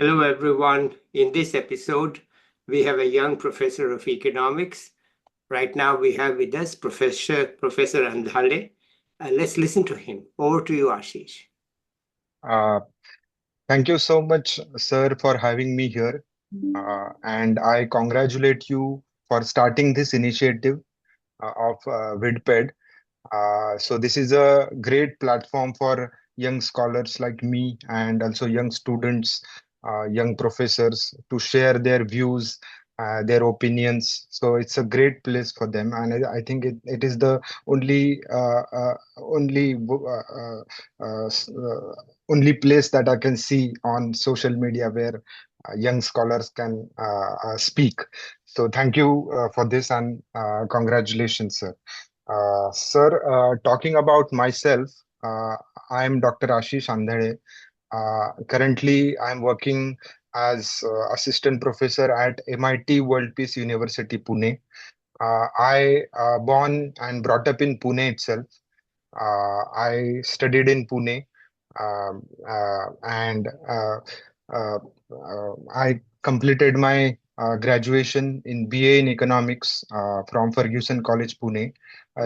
Hello, everyone. In this episode, we have a young professor of economics. Right now, we have with us Professor Andhale. Let's listen to him. Over to you, Ashish. Uh, Thank you so much, sir, for having me here. And I congratulate you for starting this initiative of Vidped. So this is a great platform for young scholars like me and also young students, young professors to share their views, their opinions. So it's a great place for them, and I think it is the only place that I can see on social media where young scholars can speak. So thank you for this and congratulations, sir. Sir, talking about myself, I am Dr. Ashish Andhale. Currently, I'm working as assistant professor at MIT World Peace University, Pune. I born and brought up in Pune itself. I studied in Pune, and I completed my graduation in BA in Economics from Ferguson College, Pune.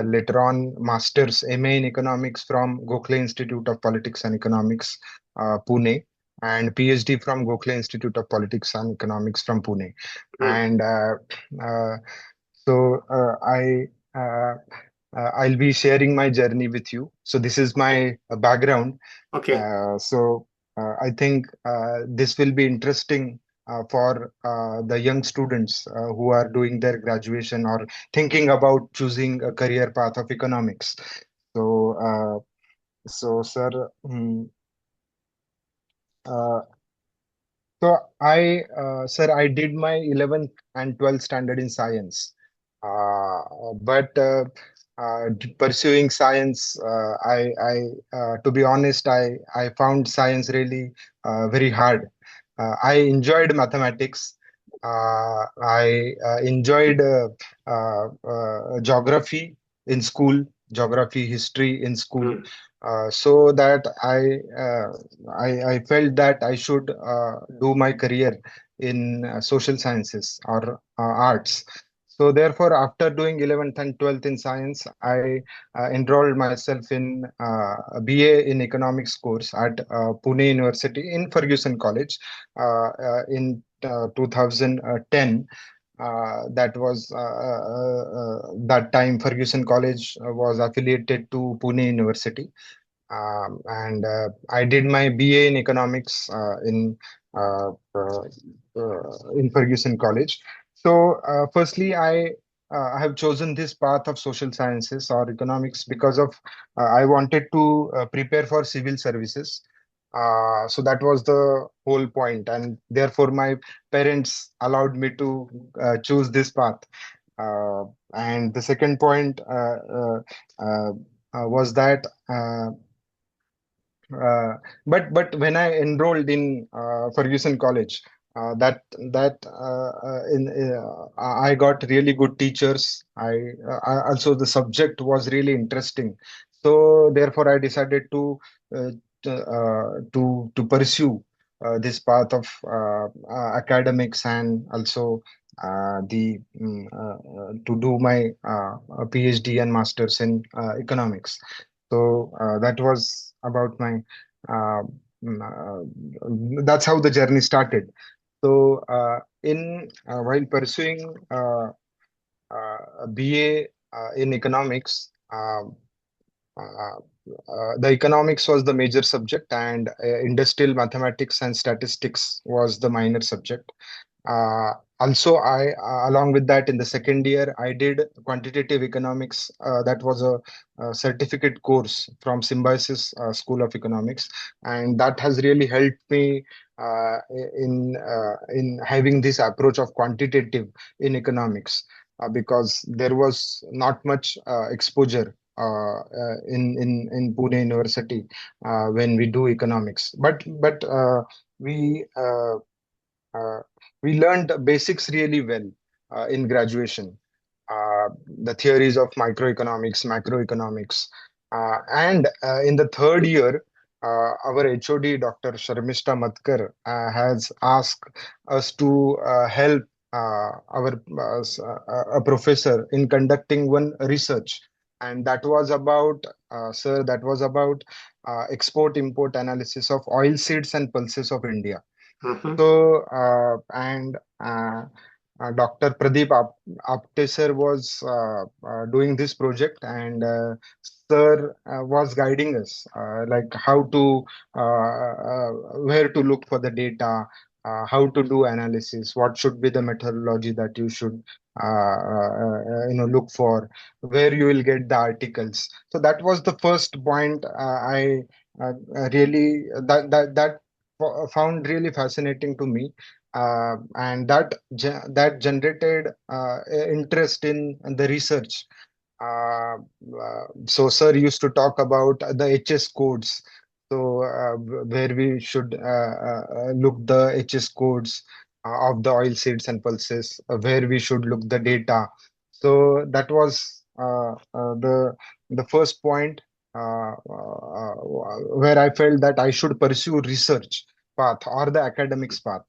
Later on, Masters MA in Economics from Gokhale Institute of Politics and Economics, Pune, and PhD from Gokhale Institute of Politics and Economics from Pune. Hmm. And uh, so I'll be sharing my journey with you. So this is my background. Okay. I think this will be interesting for the young students who are doing their graduation or thinking about choosing a career path of economics. So, sir, uh, sir, I did my 11th and 12th standard in science. But pursuing science, to be honest, I found science really very hard. I enjoyed mathematics. I enjoyed geography in school, geography, history in school. Hmm. So that I felt that I should do my career in social sciences or arts. So therefore, after doing 11th and 12th in science, I enrolled myself in a BA in economics course at Pune University in Ferguson College in 2010. That time Ferguson College was affiliated to Pune University, and I did my BA in economics in Ferguson College. So, firstly, I have chosen this path of social sciences or economics because of I wanted to prepare for civil services. So that was the whole point, and therefore my parents allowed me to choose this path. Uh, and the second point uh, was that. Uh, but when I enrolled in Ferguson College, I got really good teachers. Also the subject was really interesting. So therefore, I decided uh, to pursue this path of academics and also to do my PhD and masters in economics. So that was about my uh, that's how the journey started. So in while pursuing a BA in economics, the economics was the major subject, and industrial mathematics and statistics was the minor subject. Also, along with that, in the second year, I did quantitative economics. That was a certificate course from Symbiosis School of Economics, and that has really helped me in having this approach of quantitative in economics, because there was not much exposure in Pune University when we do economics. But we uh, uh, we learned the basics really well in graduation. The theories of microeconomics, macroeconomics, and in the third year. our HOD, Dr. Sharmishta Matkar, has asked us to help a professor in conducting one research, and that was about, sir, that was about export-import analysis of oil seeds and pulses of India. Mm-hmm. So, and Dr. Pradeep Apte sir was doing this project, and sir was guiding us, like how to, where to look for the data, how to do analysis, what should be the methodology that you should, look for, where you will get the articles. So that was the first point. I really that found really fascinating to me, and that generated interest in the research. So sir used to talk about the HS codes. So where we should look the HS codes of the oil seeds and pulses, where we should look the data. So that was the first point, where I felt that I should pursue research path or the academics path.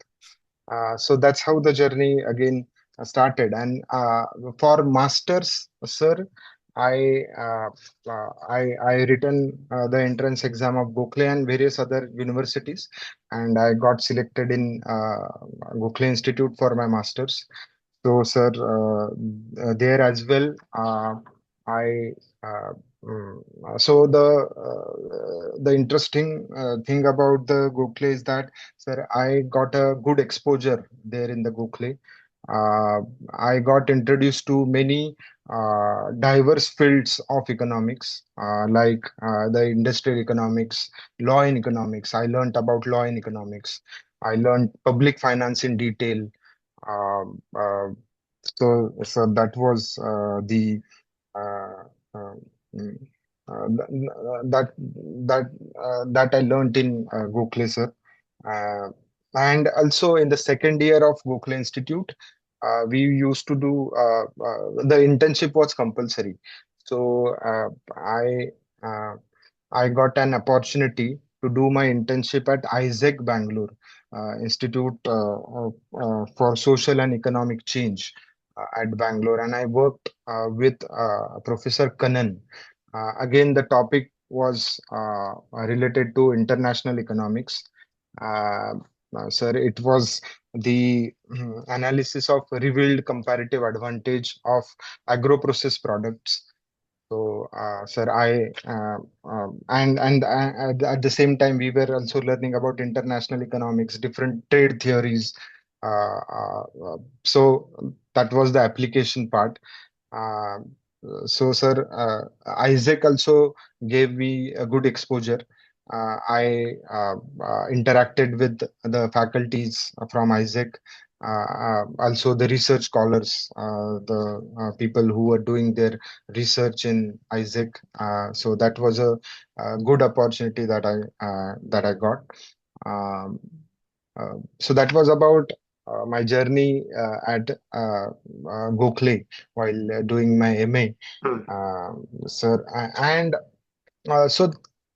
So that's how the journey again started. And for masters, sir, I written the entrance exam of Gokhale and various other universities, and I got selected in Gokhale Institute for my masters. So, sir, there as well, I uh, so the interesting thing about the Gokhale is that, sir, I got a good exposure there in the Gokhale. Uh, I got introduced to many diverse fields of economics, like the industrial economics, law in economics. I learned about law in economics. I learned public finance in detail. Um, uh, so that was the uh, uh, mm, that that I learned in Gokhale, sir. Uh, and also in the second year of Gokhale Institute, we used to do the internship was compulsory. So uh, I got an opportunity to do my internship at ISEC Bangalore, Institute for Social and Economic Change at Bangalore, and I worked with Professor Kannan. Again, the topic was related to international economics. Uh, Sir, it was the analysis of revealed comparative advantage of agro-processed products. So, sir, at the same time, we were also learning about international economics, different trade theories. Uh, uh, uh, so that was the application part. Uh, so, sir, Isaac also gave me a good exposure. I interacted with the faculties from Isaac, also the research scholars, the people who were doing their research in Isaac. So that was a good opportunity that I got. Um, so that was about my journey at Gokhale while doing my MA, sir. And so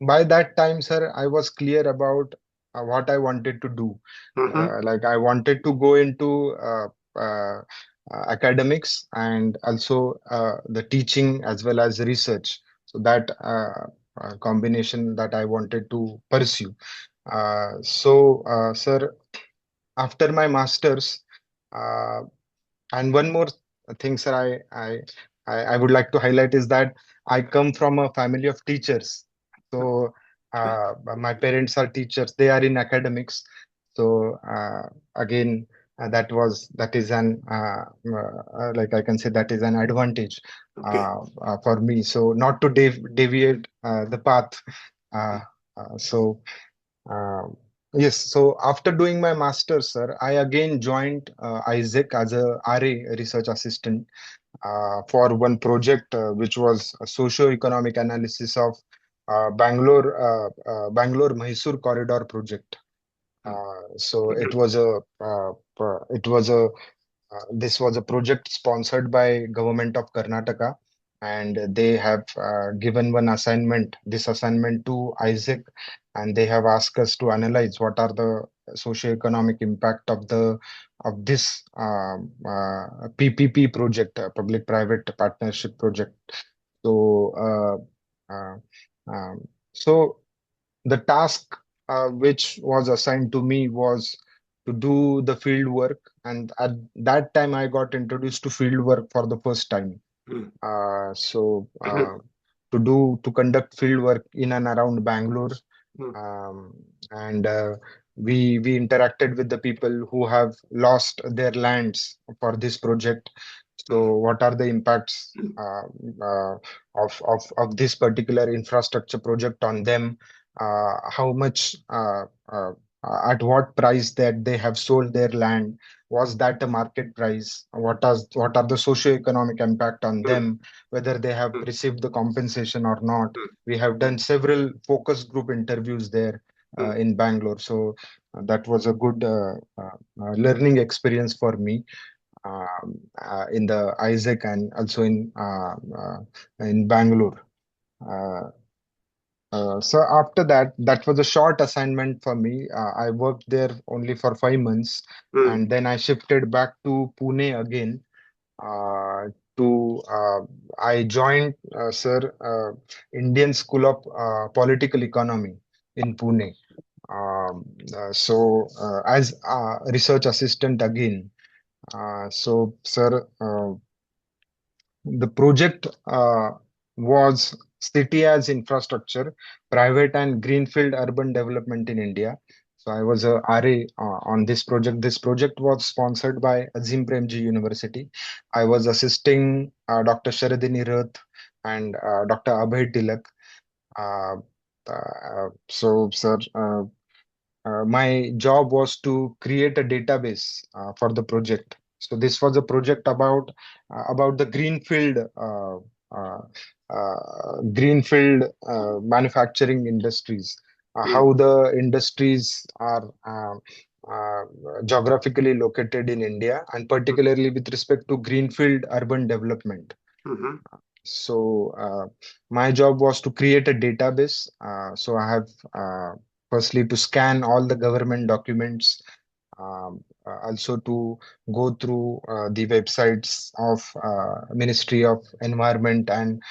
by that time, sir, I was clear about what I wanted to do. Mm-hmm. Like I wanted to go into academics and also the teaching as well as research. So that combination that I wanted to pursue. Sir, after my master's, uh, and one more thing, sir, I would like to highlight is that I come from a family of teachers. So my parents are teachers. They are in academics. So again, that is an like I can say that is an advantage Okay. for me. So not to deviate the path. Uh, so. Uh, yes, so after doing my master's, sir, I again joined Isaac as a RA research assistant for one project which was a socio-economic analysis of Bangalore Mysore corridor project. So it was a this was a project sponsored by government of Karnataka, and they have given one assignment, this assignment to Isaac, and they have asked us to analyze what are the socio-economic impact of the of this PPP project, public-private partnership project. So, uh, um, so the task which was assigned to me was to do the field work, and at that time I got introduced to field work for the first time. mm, To conduct field work in and around Bangalore, mm, um, and we interacted with the people who have lost their lands for this project. mm, So what are the impacts mm, of this particular infrastructure project on them? How much at what price that they have sold their land? Was that a market price? What are the socio-economic impact on mm, them? Whether they have mm, received the compensation or not? mm, We have done several focus group interviews there mm, in Bangalore. So that was a good learning experience for me in the Isaac and also in Bangalore. Uh, so after that, that was a short assignment for me. I worked there only for 5 months, mm, and then I shifted back to Pune again. Uh, to I joined, sir, Indian School of Political Economy in Pune. As a research assistant again. Sir, the project was city as infrastructure, private and greenfield urban development in India. So I was a RA on this project. This project was sponsored by Azim Premji University. I was assisting Dr. Sharadini Rath and Dr. Abhay Tilak. Uh, Sir, my job was to create a database for the project. So this was a project about the uh, greenfield manufacturing industries, mm, how the industries are uh, geographically located in India, and mm, particularly with respect to greenfield urban development. mhm, So my job was to create a database. So I have firstly to scan all the government documents, also to go through the websites of Ministry of Environment and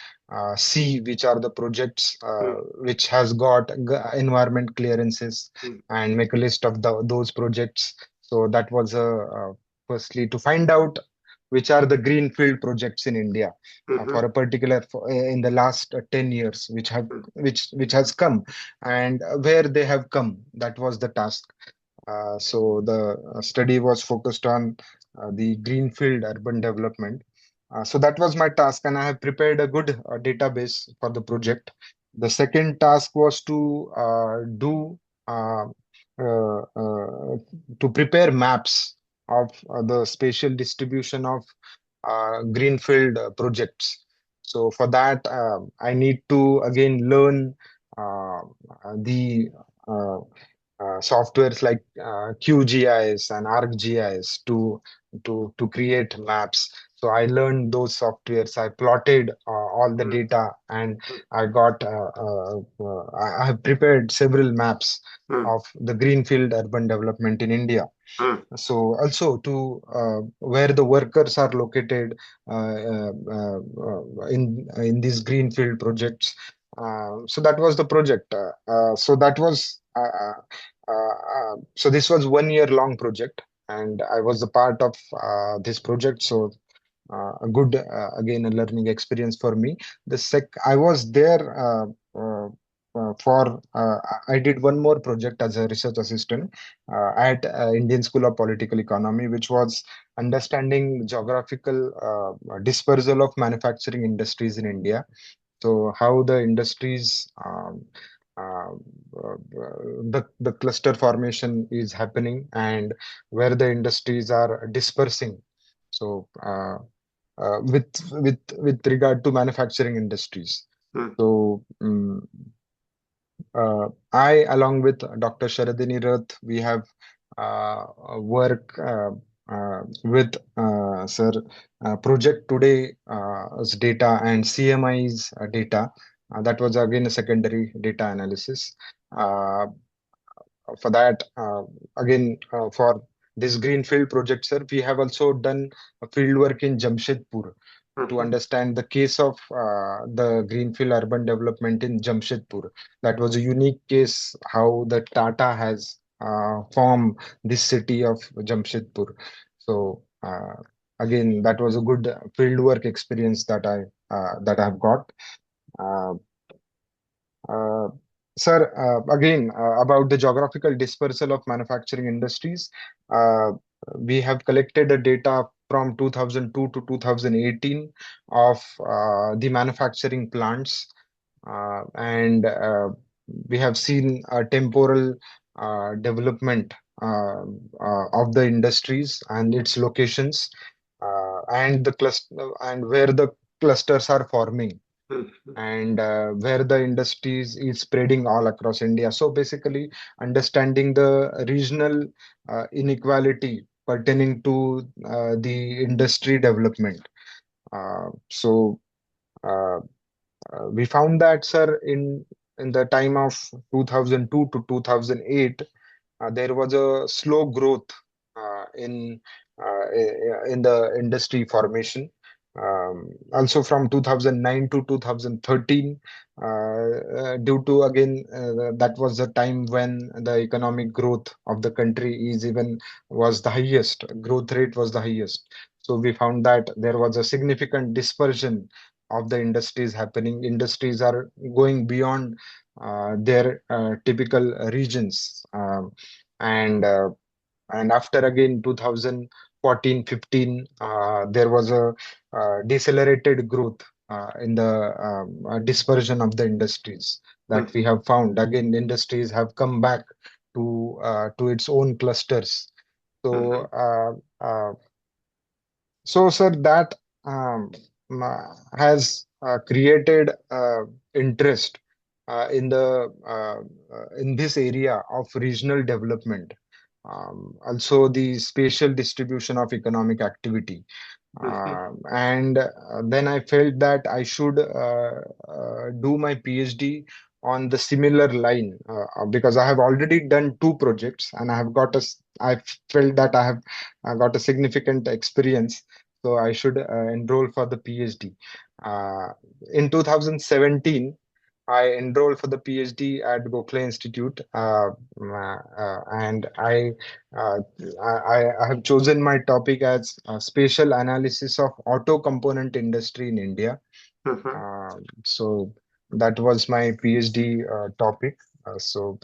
see which are the projects mm, which has got environment clearances mm, and make a list of those projects. So that was firstly to find out which are the greenfield projects in India mhm, for a particular in the last 10 years mm, which has come, and where they have come. That was the task. So the study was focused on the greenfield urban development. So that was my task, and I have prepared a good database for the project. The second task was uh, to prepare maps of the spatial distribution of greenfield projects. So for that, I need to again learn the uh, softwares like QGIS and ArcGIS to create maps. So I learned those softwares. I plotted all the mm, data, and mm, I have prepared several maps mm, of the greenfield urban development in India. mm, So also to where the workers are located in these greenfield projects. So that was the project. So this was 1 year long project, and I was a part of this project. So a good again a learning experience for me. The sec I was there for I did one more project as a research assistant at Indian School of Political Economy, which was understanding geographical dispersal of manufacturing industries in India. So how the industries uh, the cluster formation is happening, and where the industries are dispersing. So with regard to manufacturing industries. mm, So I, along with Dr. Sharadini Rath, we have work. with sir project today as data and CMI's data. That was again a secondary data analysis. Uh, for that, for this greenfield project, sir, we have also done a field work in Jamshedpur to Mhm. understand the case of the greenfield urban development in Jamshedpur. That was a unique case how the Tata has formed this city of Jamshedpur. So again, that was a good field work experience that I've got. Uh, uh, Sir, again, about the geographical dispersal of manufacturing industries, uh, we have collected the data from 2002 to 2018 of the manufacturing plants, and we have seen a temporal development of the industries and its locations, and the cluster and where the clusters are forming Mhm. and where the industries is spreading all across India. So basically, understanding the regional inequality pertaining to the industry development. So uh, we found that, sir, in the time of 2002 to 2008, there was a slow growth in the industry formation. Also from 2009 to 2013, due to again that was the time when the economic growth of the country is even was the highest, growth rate was the highest. So we found that there was a significant dispersion of the industries happening. Industries are going beyond their typical regions. And after again 2014 15, there was a decelerated growth in the dispersion of the industries that we Mhm. have found. Again, industries have come back to its own clusters. So Mhm. sir, that um, has created interest in this area of regional development. Also, the spatial distribution of economic activity. Mhm. And then I felt that I should do my PhD on the similar line because I have already done two projects and I felt that I have got a significant experience, so I should enroll for the PhD. Uh, in 2017, I enrolled for the PhD at Gokhale Institute, and uh, I have chosen my topic as spatial analysis of auto component industry in India. Mhm. So that was my PhD topic. So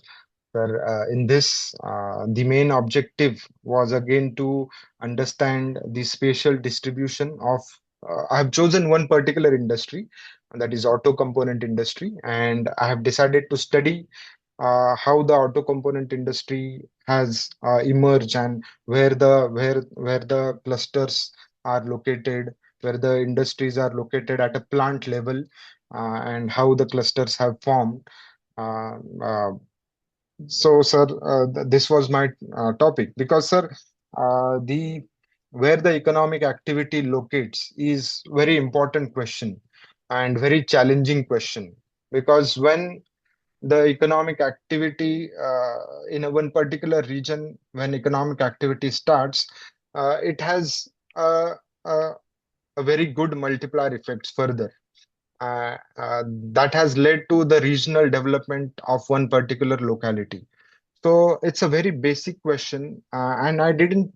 Sir, in this, the main objective was again to understand the spatial distribution of. I have chosen one particular industry, that is auto component industry, and I have decided to study how the auto component industry has emerged and where the clusters are located, where the industries are located at a plant level, and how the clusters have formed. Uh, uh, so, sir, this was my topic because, sir, the where the economic activity locates is very important question and very challenging question because when the economic activity in a one particular region, when economic activity starts, it has uh, uh, a very good multiplier effects further. That has led to the regional development of one particular locality. So it's a very basic question, and I didn't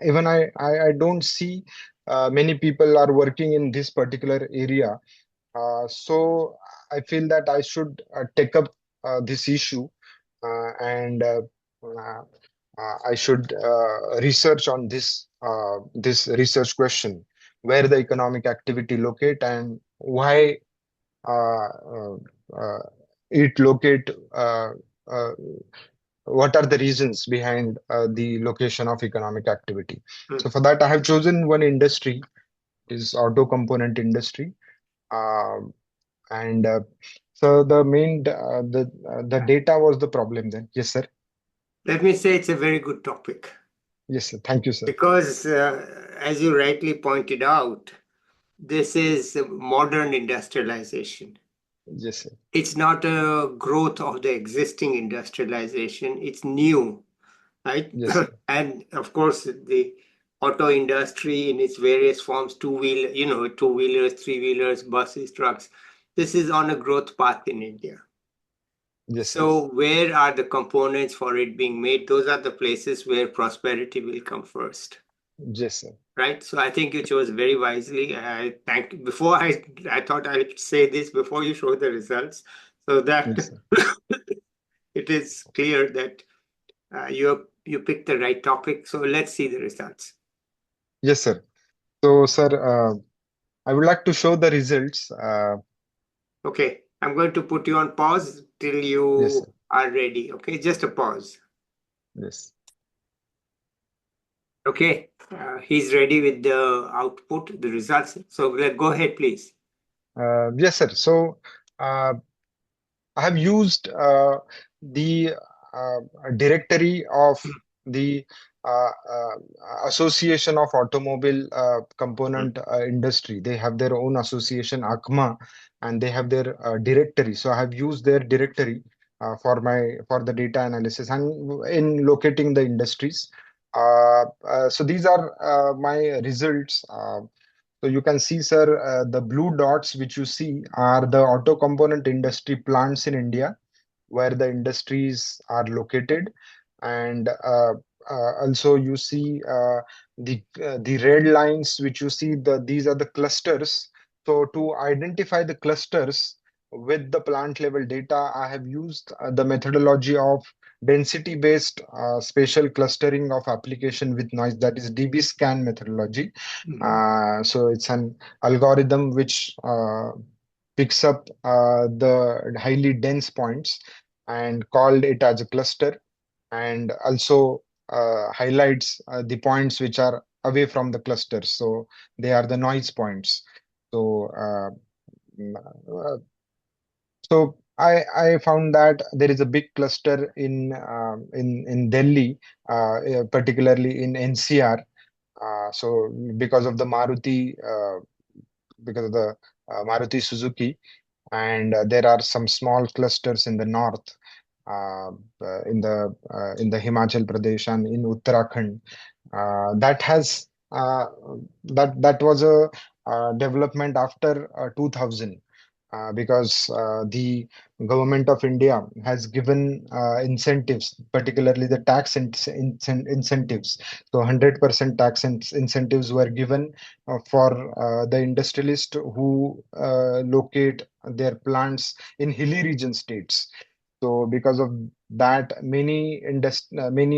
even I don't see many people are working in this particular area. So I feel that I should take up this issue and uh, I should research on this research question, where the economic activity locate and why uh, uh, uh, it locate. Uh, what are the reasons behind the location of economic activity? So for that, I have chosen one industry, is auto component industry. Um, and so the data was the problem then. Yes, sir. Let me say it's a very good topic. Yes, sir. Thank you, sir. Because, as you rightly pointed out, this is modern industrialization. Yes, sir. It's not a growth of the existing industrialization, it's new, right? Yes, sir. And of course, the auto industry in its various forms, two-wheelers, three-wheelers, buses, trucks, this is on a growth path in India. Yes, sir. So where are the components for it being made? Those are the places where prosperity will come first. Yes, sir. Right. So I think you chose very wisely. I thank before I thought I'd say this before you show the results, so that Yes, sir. it is clear that you picked the right topic. So let's see the results. Yes, sir. So, sir, I would like to show the results. Okay, I'm going to put you on pause till Yes, you sir. are ready. Okay, just a pause. Yes. Okay, he's ready with the output, the results. So go ahead, please. Yes, sir. So, uh, I have used the uh, directory of the Association of Automobile Component Industry. They have their own association, ACMA, and they have their directory. So I have used their directory for the data analysis and in locating the industries. So these are my results. So you can see, sir, the blue dots which you see are the auto component industry plants in India where the industries are located, and also you see the red lines which you see these are the clusters. So to identify the clusters with the plant level data, I have used the methodology of density based spatial clustering of application with noise, that is DB scan methodology. Mhm. So it's an algorithm which picks up the highly dense points and called it as a cluster, and also highlights the points which are away from the cluster. So they are the noise points. So mm, I found that there is a big cluster in Delhi, particularly in NCR. So because of the because of the Maruti Suzuki, and there are some small clusters in the north, in the Himachal Pradesh and in Uttarakhand. That has that was a development after 2000, because the government of India has given incentives, particularly the tax incentives. So 100% tax incentives were given for the industrialists who locate their plants in hilly region states. So because of that, many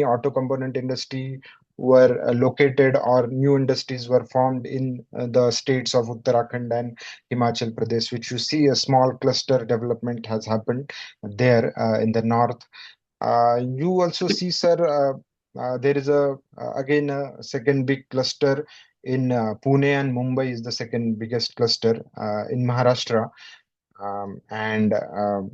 auto component industry were located, or new industries were formed in the states of Uttarakhand and Himachal Pradesh, which you see a small cluster development has happened there in the north. You also see, sir, there is again a second big cluster in Pune, and Mumbai is the second biggest cluster in Maharashtra. And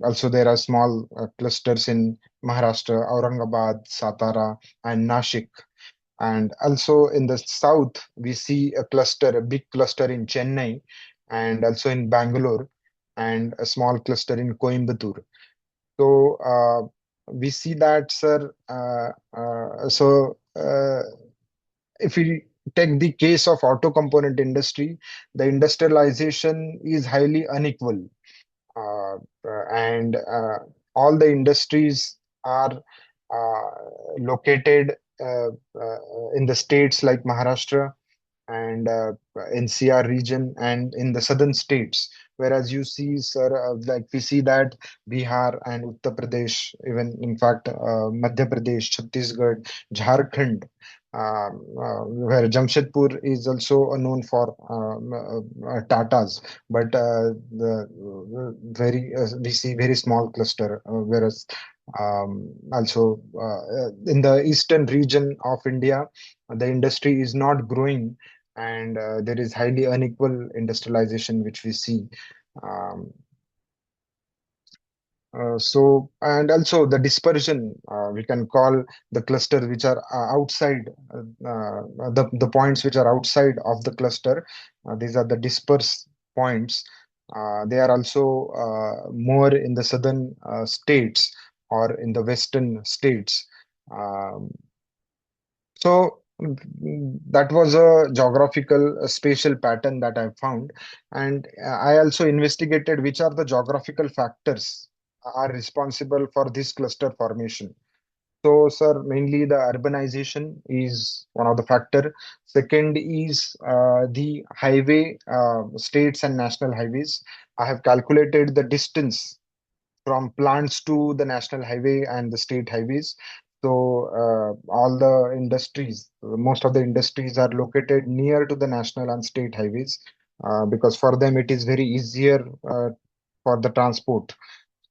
also there are small clusters in Maharashtra, Aurangabad, Satara, and Nashik. And also in the south, we see a big cluster in Chennai, and also in Bangalore, and a small cluster in Coimbatore. So we see that, sir. If we take the case of auto component industry, the industrialization is highly unequal, and all the industries are uh, located in the states like Maharashtra and NCR region and in the southern states. Whereas you see, sir, like we see that Bihar and Uttar Pradesh, even in fact Madhya Pradesh, Chhattisgarh, Jharkhand, where Jamshedpur is also known for Tatas, but we see very small cluster, whereas also in the eastern region of India, the industry is not growing, and there is highly unequal industrialization which we see. Um, And also the dispersion, we can call the cluster which are outside, the points which are outside of the cluster. These are the dispersed points. They are also more in the southern states or in the western states. Um, that was a geographical spatial pattern that I found, and I also investigated which are the geographical factors are responsible for this cluster formation. So, sir, mainly the urbanization is one of the factor. Second is the highway, states and national highways. I have calculated the distance from plants to the national highway and the state highways. So all the industries, most of the industries are located near to the national and state highways because for them it is very easier for the transport.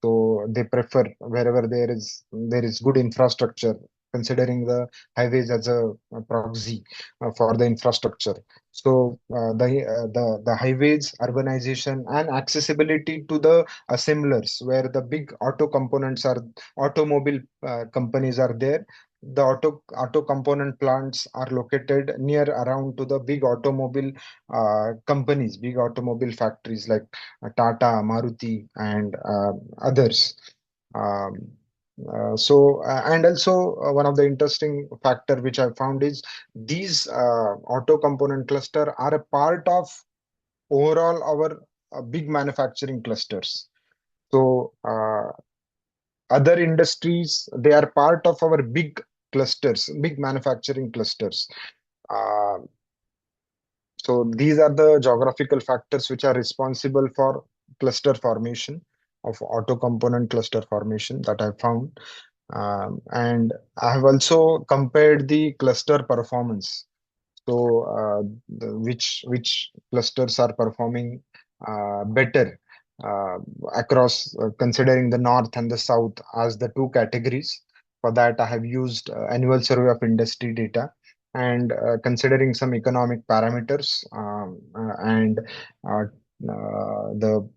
So they prefer wherever there is good infrastructure, considering the highways as a proxy for the infrastructure. So the highways, urbanization, and accessibility to the assemblers, where the big auto components are automobile companies are there. The auto component plants are located near around to the big automobile companies, big automobile factories like Tata, Maruti, and others. Um, and also one of the interesting factor which I found is these auto component cluster are a part of overall our big manufacturing clusters. So other industries, they are part of our big clusters, big manufacturing clusters. Uh, So these are the geographical factors which are responsible for cluster formation of auto component cluster formation that I found. And I have also compared the cluster performance. So which clusters are performing better uh, across considering the north and the south as the two categories. For that, I have used annual survey of industry data and considering some economic parameters and the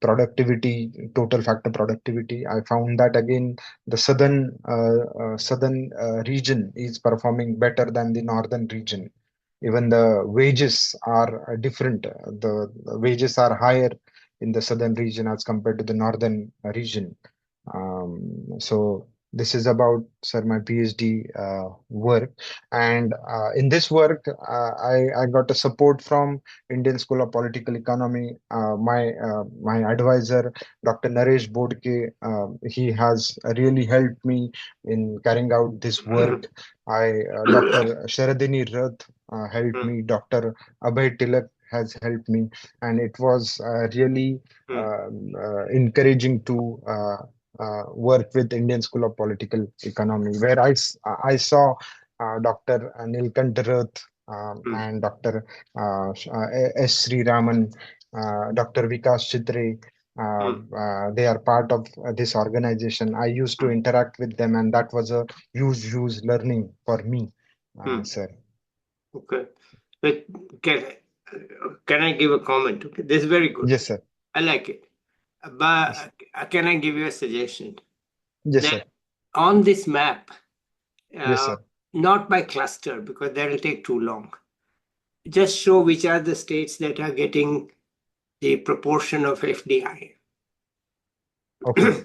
productivity, total factor productivity. I found that again the southern region is performing better than the northern region. Even the wages are different. The wages are higher in the southern region as compared to the northern region. So this is about, sir, my PhD work, and in this work, I got a support from Indian School of Political Economy. My advisor, Dr. Naresh Bodke, he has really helped me in carrying out this work. Dr. Sharadini Rath helped me. Dr. Abhay Tilak has helped me, and it was really encouraging to work with Indian School of Political Economy, where I saw Dr. Nilkant Rath and Dr. S. Sri Raman, Dr. Vikas Chitre. They are part of this organization. I used to interact with them, and that was a huge learning for me, sir. Okay. But can, can I give a comment? Okay, this is very good. Yes, sir. I like it. Yes, But can I give you a suggestion? yes, That sir. on this map, Yes, uh, sir. not by cluster, because that will take too long, just show which are the states that are getting the proportion of FDI. Okay.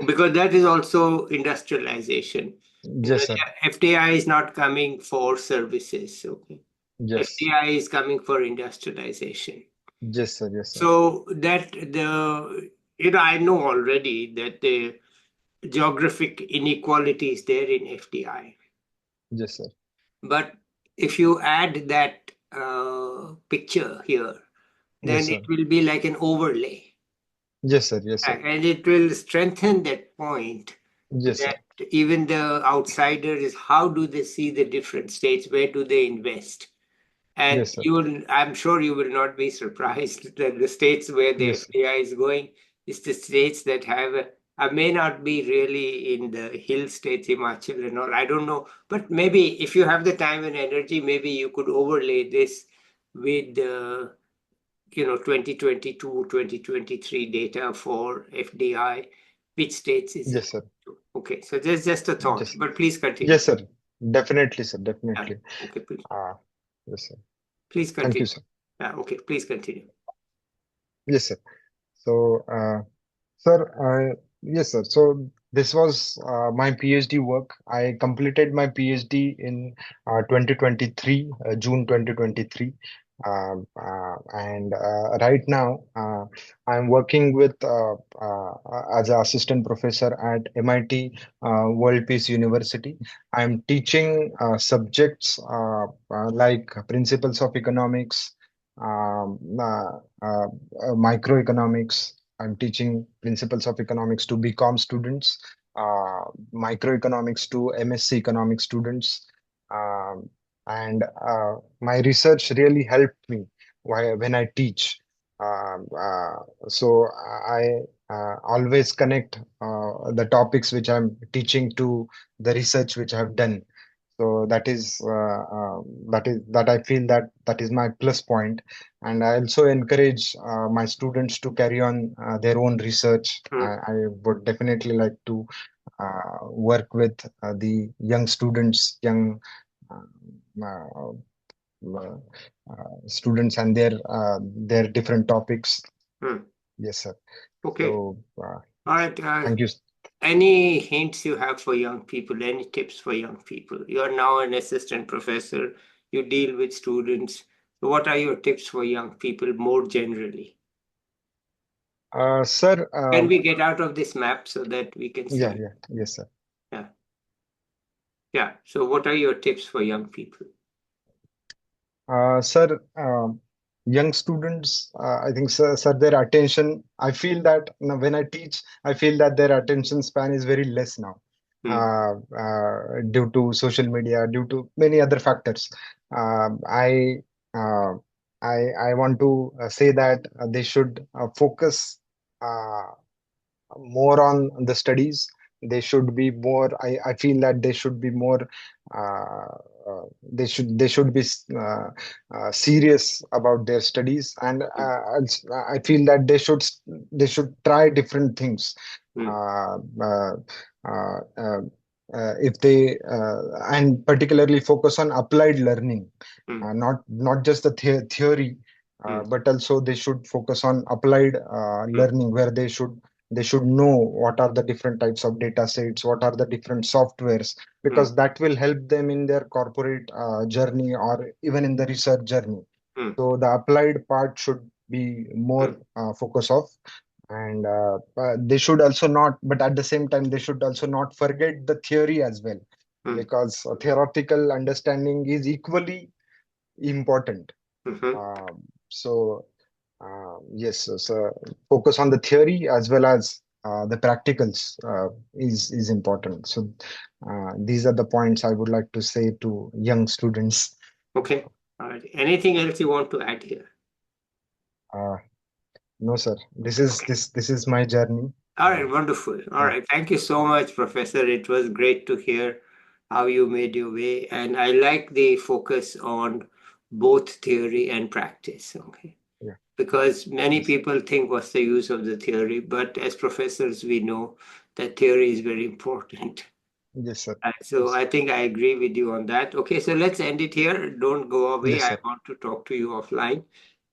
Because that is also industrialization. Yes, sir. FDI is not coming for services. Okay. Yes. FDI is coming for industrialization. Yes, sir. Yes, sir. So that I know already that the geographic inequality is there in FDI. Yes, sir. But if you add that picture here, Yes, then it sir. will be like an overlay. Yes, sir. Yes, sir. And it will strengthen that point Yes, sir. that even the outsiders, how do they see the different states? Where do they invest? And Yes, sir. I'm sure you will not be surprised that the states where the Yes, sir. FDI is going is the states that have, I may not be really in the hill states, Himachal and all, I don't know. But maybe if you have the time and energy, maybe you could overlay this with 2022, 2023 data for FDI, which states is it? Yes, sir. Okay, so there's just a thought, Yes. but please continue. Yes, sir. Definitely, sir. Yeah, Definitely. okay, please, Uh, yes, sir. please Thank you, continue. sir. Yeah, okay, please continue. Yes, sir. So, sir, yes, sir. So this was my PhD work. I completed my PhD in 2023, June 2023. And right now, I'm working with as an assistant professor at MIT World Peace University. I'm teaching subjects like principles of economics, um, uh, uh, microeconomics. I'm teaching principles of economics to BCom students, uh, microeconomics to MSc economics students. Um, and my research really helped me when I teach. So I always connect the topics which I'm teaching to the research which I've done. So that I feel that is my plus point, and I also encourage my students to carry on their own research. Hmm, I would definitely like to work with the young students, young uh, uh, students, and their different topics. hmm. Yes, sir. Okay, So all right. thank you. Any hints you have for young people? Any tips for young people? You are now an assistant professor. You deal with students. So what are your tips for young people more generally? Sir, Can we get out of this map so that we can yeah, see? yeah, yes, sir. Yeah. Yeah. So what are your tips for young people? Sir, young students, I think, sir, their attention, I feel that when I teach, I feel that their attention span is very less now, Hmm. due to social media, due to many other factors. Um, I, uh, I want to say that they should focus uh, more on the studies. They should be more, I feel that they should be more they should be serious about their studies, and Hmm. I feel that they should try different things, Hmm. uh, uh, uh, uh, if they and particularly focus on applied learning, Hmm. not just the theory, Hmm. but also they should focus on applied Hmm. learning, where they should know what are the different types of data sets, what are the different softwares, Hmm. because that will help them in their corporate journey, or even in the research journey. Hmm. So the applied part should be Hmm. more focus of, and they should also not, but at the same time, they should also not forget the theory as well, Hmm. because theoretical understanding is equally important. Hmm. So yes, so focus on the theory as well as the practicals is important. So these are the points I would like to say to young students. Okay. All right. Anything else you want to add here? Uh, no, sir. This is my journey. All right, wonderful. All Yeah, right. Thank you so much, Professor. It was great to hear how you made your way. And I like the focus on both theory and practice. Okay. yeah, Because many yes, people think what's the use of the theory, but as professors, we know that theory is very important. yes, sir. So Yes, I think I agree with you on that. Okay, so let's end it here. Don't go away. yes, I sir. want to talk to you offline.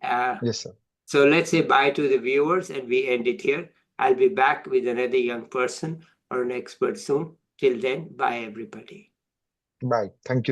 Uh, Yes, sir. so let's say bye to the viewers and we end it here. I'll be back with another young person or an expert soon. Till then, bye everybody. Bye. Thank you, sir.